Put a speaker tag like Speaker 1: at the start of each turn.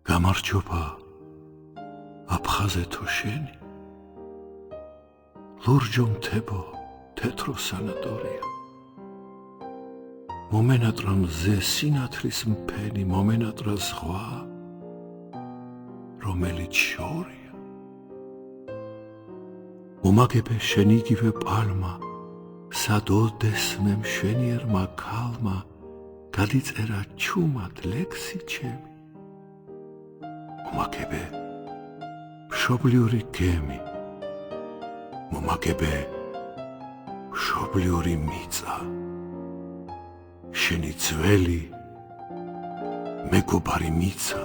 Speaker 1: გამარჯობა აფხაზე თუ შენი ლურჯო მთებო თეთრო სანატორია მომენატრა მზე სინათლის მფენი მომენატრა ზღვა რომელიც შორია მომაგებე შენ იგივე პალმა სადოდესმე მშვენიერმა ქალმა გადიწერა ჩუმად ლექსი ჩემი მომაგებე მშობლიური გემი მომაგებე მშობლიური მიწა შენი ძველი მეგობარი მიცა